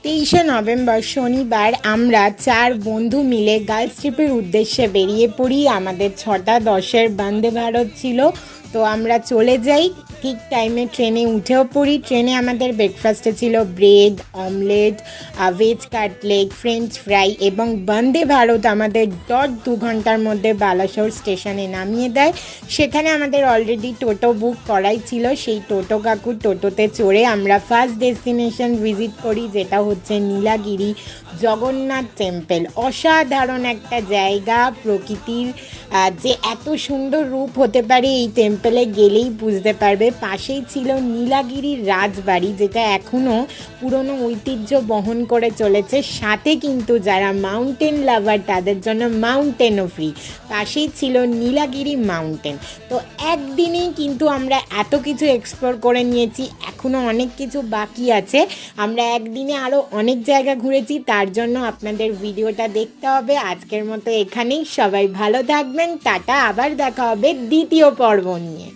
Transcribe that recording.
23শে November শনিবার আমরা 4 বন্ধু মিলে গার্লস ট্রিপের উদ্দেশ্যে বেরিয়ে পড়ি। আমাদের 6:10-এর বন্দে ভারত ছিল, তো আমরা চলে যাই। ঠিক টাইমে ট্রেনে উঠেও পড়ি। ট্রেনে আমাদের ব্রেকফাস্টে ছিল bread, omelette, veg cutlet, French fry এবং বন্দে ভারত আমাদের 2 ঘন্টার মধ্যে বালাসোর স্টেশনে নামিয়ে দেয়। সেখানে আমাদের অলরেডি টোটো বুক করাই ছিল। সেই টোটো কাকুর টোটোতে চড়ে আমরা ফার্স্ট ডেস্টিনেশন ভিজিট করি, যেটা হচ্ছে নীলাগিরি জগন্নাথ টেম্পল। অসাধারণ একটা জায়গা। প্রকৃতির যে এত সুন্দর রূপ হতে পারে এই টেম্পলে গেলেই বুঝতে পারবে। পাশেই ছিল নীলাগিরির রাজবাড়ি, যেটা এখনও পুরনো ঐতিহ্য বহন করে চলেছে। সাথে কিন্তু যারা মাউন্টেন লাভার তাদের জন্য মাউন্টেনও ফ্রি। পাশেই ছিল নীলাগিরি মাউন্টেন। তো একদিনেই কিন্তু আমরা এত কিছু এক্সপ্লোর করে নিয়েছি, এখনও অনেক কিছু বাকি আছে। আমরা একদিনে আরও অনেক জায়গা ঘুরেছি, তার জন্য আপনাদের ভিডিওটা দেখতে হবে। আজকের মতো এখানেই। সবাই ভালো থাকবেন। টাটা। আবার দেখা হবে দ্বিতীয় পর্ব নিয়ে।